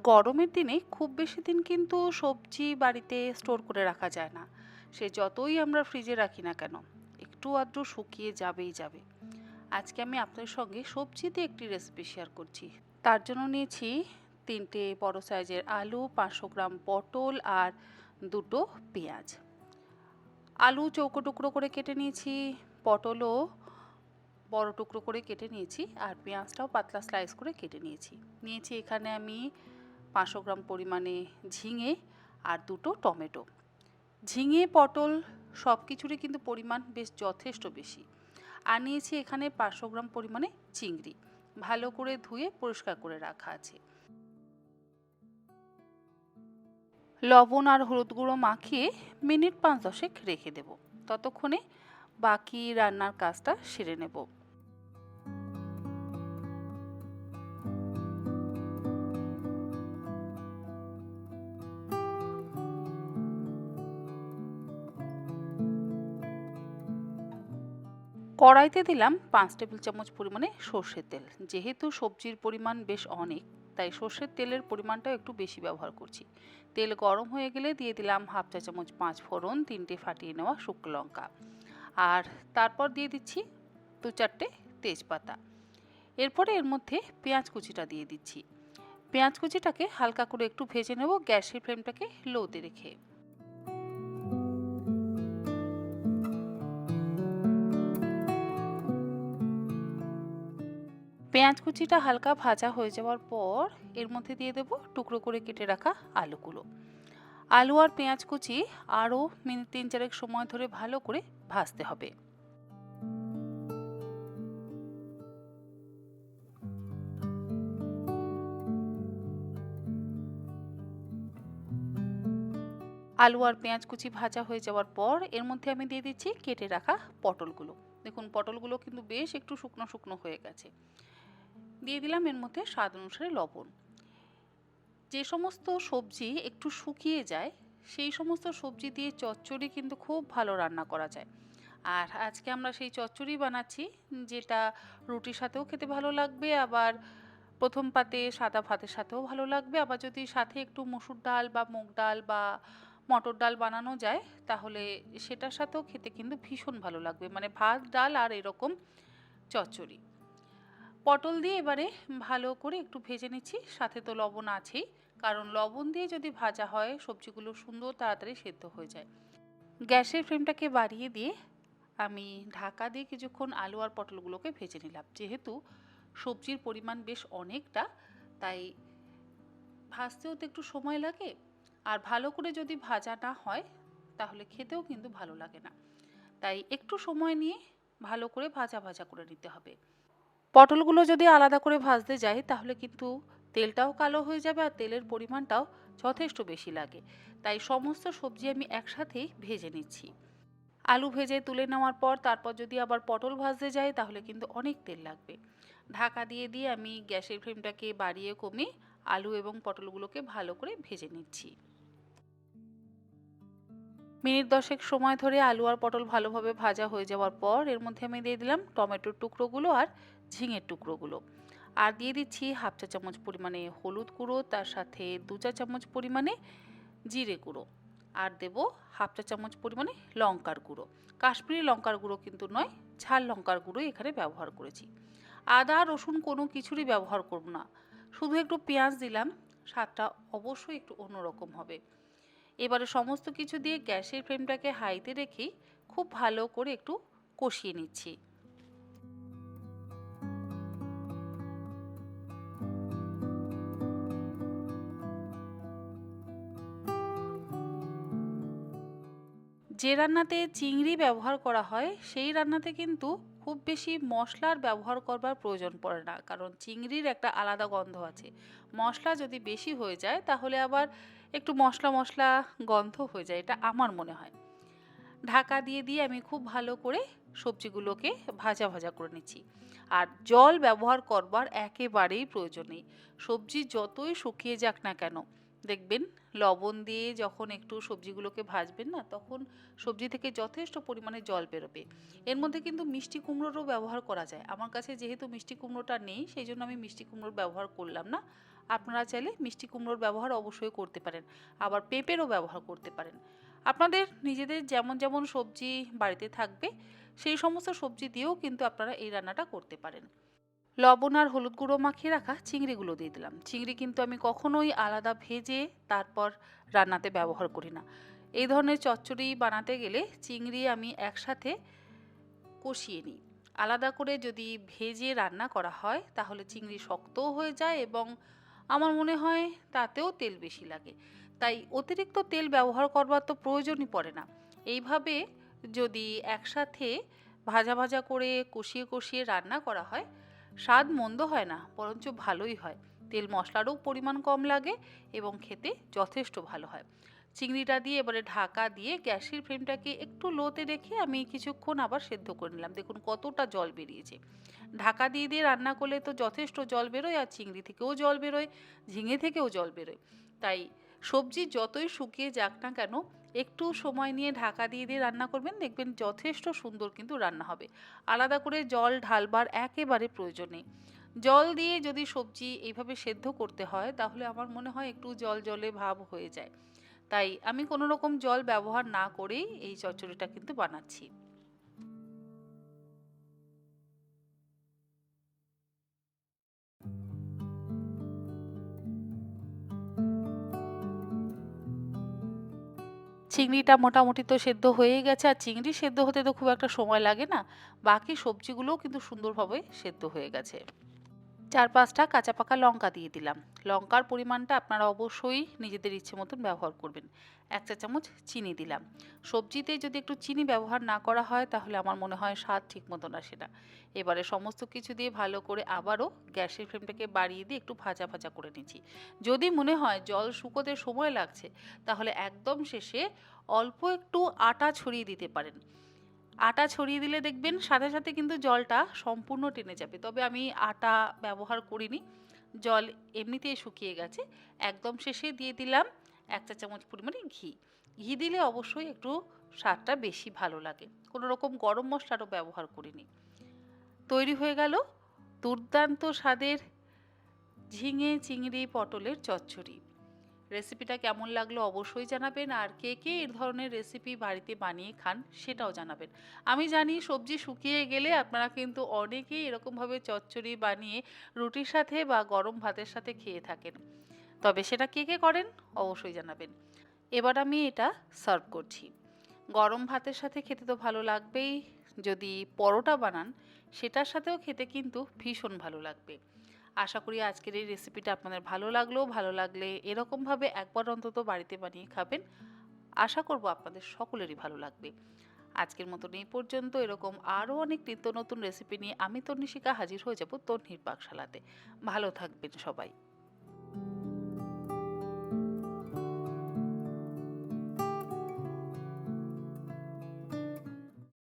গরমের দিনে খুব বেশি দিন কিন্তু সবজি বাড়িতে স্টোর করে রাখা যায় না। সে যতই আমরা ফ্রিজে রাখি না কেন, একটু আধটু শুকিয়ে যাবেই যাবে। আজকে আমি আপনাদের সঙ্গে সবজি দিয়ে একটি রেসিপি শেয়ার করছি। তার জন্য নিয়েছি ৩টে বড় সাইজের আলু, ৫০০ গ্রাম পটল আর ২টো পেঁয়াজ। আলু চৌকো টুকরো করে কেটে নিয়েছি, পটলও বড় টুকরো করে কেটে নিয়েছি আর পেঁয়াজটাও পাতলা স্লাইস করে কেটে নিয়েছি। নিয়েছি এখানে আমি ৫০০ গ্রাম পরিমাণে ঝিঙে আর ২টো টমেটো। ঝিঙে, পটল সব কিছুরই কিন্তু পরিমাণ বেশ যথেষ্ট বেশি। আর নিয়েছি এখানে ৫০০ গ্রাম পরিমাণে চিংড়ি, ভালো করে ধুয়ে পরিষ্কার করে রাখা আছে। লবণ আর হলুদ গুঁড়ো মাখিয়ে মিনিট ৫-১০ রেখে দেব। ততক্ষণে বাকি রান্নার কাজটা সেরে নেব। কড়াইতে দিলাম ৫ টেবিল চামচ পরিমাণে সর্ষের তেল। যেহেতু সবজির পরিমাণ বেশ অনেক, তাই সর্ষের তেলের পরিমাণটাও একটু বেশি ব্যবহার করছি। তেল গরম হয়ে গেলে দিয়ে দিলাম হাফ চা চামচ ৫ ফোড়ন, ৩টে ফাটিয়ে নেওয়া শুকনো লঙ্কা, আর তারপর দিয়ে দিচ্ছি ২-৪টে তেজপাতা। এরপরে এর মধ্যে পেঁয়াজ কুচিটা দিয়ে দিচ্ছি। পেঁয়াজ কুচিটাকে হালকা করে একটু ভেজে নেব, গ্যাসের ফ্লেমটাকে লোতে রেখে। পেঁয়াজ কুচিটা হালকা ভাজা হয়ে যাওয়ার পর এর মধ্যে দিয়ে দেব টুকরো করে কেটে রাখা আলুগুলো। আলু আর পেঁয়াজ কুচি আরও মিনিট ৩-৪ সময় ধরে ভালো করে ভাজতে হবে। আলু আর পেঁয়াজ কুচি ভাজা হয়ে যাওয়ার পর এর মধ্যে আমি দিয়ে দিচ্ছি কেটে রাখা পটলগুলো। দেখুন পটলগুলো কিন্তু বেশ একটু শুকনো শুকনো হয়ে গেছে। দিয়ে দিলাম এর মধ্যে স্বাদ অনুসারে লবণ। যে সমস্ত সবজি একটু শুকিয়ে যায় সেই সমস্ত সবজি দিয়ে চচ্চড়ি কিন্তু খুব ভালো রান্না করা যায়। আর আজকে আমরা সেই চচ্চড়ি বানাচ্ছি, যেটা রুটির সাথেও খেতে ভালো লাগবে, আবার প্রথম পাতে সাদা ভাতের সাথেও ভালো লাগবে। আবার যদি সাথে একটু মসুর ডাল বা মুগ ডাল বা মটর ডাল বানানো যায় তাহলে সেটার সাথেও খেতে কিন্তু ভীষণ ভালো লাগবে, মানে ভাত ডাল আর এরকম চচ্চড়ি। পটল দিয়ে এবারে ভালো করে একটু ভেজে নিচ্ছি, সাথে তো লবণ আছেই, কারণ লবণ দিয়ে যদি ভাজা হয় সবজিগুলো সুন্দর তাড়াতাড়ি সেদ্ধ হয়ে যায়। গ্যাসের ফ্লেমটাকে বাড়িয়ে দিয়ে আমি ঢাকা দিয়ে কিছুক্ষণ আলু আর পটলগুলোকে ভেজে নিলাম। যেহেতু সবজির পরিমাণ বেশ অনেকটা, তাই ভাজতেও তো একটু সময় লাগে, আর ভালো করে যদি ভাজা না হয় তাহলে খেতেও কিন্তু ভালো লাগে না। তাই একটু সময় নিয়ে ভালো করে ভাজা ভাজা করে নিতে হবে। পটলগুলো যদি আলাদা করে ভাজতে যাই তাহলে কিন্তু তেলটাও কালো হয়ে যাবে আর তেলের পরিমাণটাও যথেষ্ট বেশি লাগে। তাই সমস্ত সবজি আমি একসাথেই ভেজে নিচ্ছি। আলু ভেজে তুলে নেওয়ার পর তারপর যদি আবার পটল ভাজতে যাই তাহলে কিন্তু অনেক তেল লাগবে। ঢাকা দিয়ে দিয়ে আমি গ্যাসের ফ্লেমটাকে বাড়িয়ে কমিয়ে আলু এবং পটলগুলোকে ভালো করে ভেজে নিচ্ছি। মিনিট ১০ সময় ধরে আলু আর পটল ভালোভাবে ভাজা হয়ে যাওয়ার পর এর মধ্যে আমি দিয়ে দিলাম টমেটোর টুকরোগুলো আর ঝিঙের টুকরোগুলো, আর দিয়ে দিচ্ছি হাফ চা চামচ পরিমাণে হলুদ গুঁড়ো, তার সাথে ২ চা চামচ পরিমাণে জিরে গুঁড়ো, আর দেব হাফ চা চামচ পরিমাণে লঙ্কার গুঁড়ো। কাশ্মীরি লঙ্কার গুঁড়ো কিন্তু নয়, ঝাল লঙ্কার গুঁড়োই এখানে ব্যবহার করেছি। আদা রসুন কোনো কিছুরই ব্যবহার করব না, শুধু একটু পেঁয়াজ দিলাম, স্বাদটা অবশ্যই একটু অন্যরকম হবে। এবারে সমস্ত কিছু দিয়ে গ্যাসের ফ্লেমটাকে হাইতে রেখে খুব ভালো করে একটু কষিয়ে নিচ্ছি। যে রান্নাতে চিংড়ি ব্যবহার করা হয় সেই রান্নাতে কিন্তু খুব বেশি মশলার ব্যবহার করবার প্রয়োজন পড়ে না, কারণ চিংড়ির একটা আলাদা গন্ধ আছে। মশলা যদি বেশি হয়ে যায় তাহলে আবার একটু মশলা মশলা গন্ধ হয়ে যায়, এটা আমার মনে হয়। ঢাকা দিয়ে দিয়ে আমি খুব ভালো করে সবজিগুলোকে ভাজা ভাজা করে নিচ্ছি। আর জল ব্যবহার করবার একেবারেই প্রয়োজন নেই। সবজি যতই শুকিয়ে যাক না কেন, দেখবেন লবণ দিয়ে যখন একটু সবজিগুলোকে ভাজবেন না, তখন সবজি থেকে যথেষ্ট পরিমাণে জল বেরোবে। এর মধ্যে কিন্তু মিষ্টি কুমড়োরও ব্যবহার করা যায়। আমার কাছে যেহেতু মিষ্টি কুমড়োটা নেই সেই জন্য আমি মিষ্টি কুমড়োর ব্যবহার করলাম না। আপনারা চাইলে মিষ্টি কুমড়োর ব্যবহার অবশ্যই করতে পারেন, আবার পেঁপেরও ব্যবহার করতে পারেন। আপনাদের নিজেদের যেমন যেমন সবজি বাড়িতে থাকবে সেই সমস্ত সবজি দিয়েও কিন্তু আপনারা এই রান্নাটা করতে পারেন। লবণ আর হলুদ গুঁড়ো মাখিয়ে রাখা চিংড়িগুলো দিয়ে দিলাম। চিংড়ি কিন্তু আমি কখনোই আলাদা ভেজে তারপর রান্নাতে ব্যবহার করি না। এই ধরনের চচ্চড়ি বানাতে গেলে চিংড়ি আমি একসাথে কষিয়ে নিই। আলাদা করে যদি ভেজে রান্না করা হয় তাহলে চিংড়ি শক্তও হয়ে যায় এবং আমার মনে হয় তাতেও তেল বেশি লাগে। তাই অতিরিক্ত তেল ব্যবহার করবার তো প্রয়োজনই পড়ে না। এইভাবে যদি একসাথে ভাজা ভাজা করে কষিয়ে কষিয়ে রান্না করা হয়, স্বাদ মন্দ হয় না, বরঞ্চ ভালোই হয়। তেল মশলারও পরিমাণ কম লাগে এবং খেতে যথেষ্ট ভালো হয়। চিংড়িটা দিয়ে এবারে ঢাকা দিয়ে গ্যাসের ফ্লেমটাকে একটু লোতে রেখে আমি কিছুক্ষণ আবার সেদ্ধ করে নিলাম। দেখুন কতটা জল বেরিয়েছে। ঢাকা দিয়ে দিয়ে রান্না করলে তো যথেষ্ট জল বেরোয়, আর চিংড়ি থেকেও জল বেরোয়, ঝিঙে থেকেও জল বেরোয়। তাই সবজি যতই শুকিয়ে যাক না কেন, একটু সময় নিয়ে ঢাকা দিয়ে দিয়ে রান্না করবেন, দেখবেন যথেষ্ট সুন্দর কিন্তু রান্না হবে। আলাদা করে জল ঢালবার একেবারে প্রয়োজন নেই। জল দিয়ে যদি সবজি এইভাবে সেদ্ধ করতে হয় তাহলে আমার মনে হয় একটু জল জলে ভাব হয়ে যায়। তাই আমি কোনো রকম জল ব্যবহার না করেই এই চচ্চড়িটা কিন্তু বানাচ্ছি। চিংড়িটা মোটামুটি তো সেদ্ধ হয়েই গেছে, আর চিংড়ি সেদ্ধ হতে তো খুব একটা সময় লাগে না। বাকি সবজিগুলোও কিন্তু সুন্দরভাবে সেদ্ধ হয়ে গেছে। 4-5টা কাঁচা পাকা লঙ্কা দিয়ে দিলাম। লঙ্কার পরিমাণটা আপনারা অবশ্যই নিজেদের ইচ্ছে মতন ব্যবহার করবেন। 1 চা চামচ চিনি দিলাম। সবজিতে যদি একটু চিনি ব্যবহার না করা হয় তাহলে আমার মনে হয় স্বাদ ঠিক মতন আসে না। এবারে সমস্ত কিছু দিয়ে ভালো করে আবারও গ্যাসের ফ্লেমটাকে বাড়িয়ে দিয়ে একটু ভাজা ভাজা করে নিচ্ছি। যদি মনে হয় জল শুকোতে সময় লাগছে তাহলে একদম শেষে অল্প একটু আটা ছড়িয়ে দিতে পারেন। আটা ছড়িয়ে দিলে দেখবেন সাথে সাথে কিন্তু জলটা সম্পূর্ণ টেনে যাবে। তবে আমি আটা ব্যবহার করিনি, জল এমনিতেই শুকিয়ে গেছে। একদম শেষে দিয়ে দিলাম 1 চা চামচ পরিমাণে ঘি। ঘি দিলে অবশ্যই একটু স্বাদটা বেশি ভালো লাগে। কোনো রকম গরম মশলারও ব্যবহার করিনি। তৈরি হয়ে গেল দুর্দান্ত স্বাদের ঝিঙে চিংড়ি পটলের চচ্চড়ি। রেসিপিটা কেমন লাগলো অবশ্যই জানাবেন, আর কে কে এই ধরনের রেসিপি বাড়িতে বানিয়ে খান সেটাও জানাবেন। আমি জানি সবজি শুকিয়ে গেলে আপনারা কিন্তু অনেকেই এরকমভাবে চচ্চড়ি বানিয়ে রুটির সাথে বা গরম ভাতের সাথে খেয়ে থাকেন। তবে সেটা কে কে করেন অবশ্যই জানাবেন। এবার আমি এটা সার্ভ করছি। গরম ভাতের সাথে খেতে তো ভালো লাগবেই, যদি পরোটা বানান সেটার সাথেও খেতে কিন্তু ভীষণ ভালো লাগবে। আশা করি আজকের এই রেসিপিটা আপনাদের ভালো লাগলো। ভালো লাগলে এরকমভাবে একবার অন্তত বাড়িতে বানিয়ে খাবেন। আশা করব আপনাদের সকলেরই ভালো লাগবে। আজকের মতন এই পর্যন্ত। এরকম আরও অনেক নিত্য নতুন রেসিপি নিয়ে আমি তন্নিশিকা হাজির হয়ে যাব তন্নির পাকশালাতে। ভালো থাকবেন সবাই।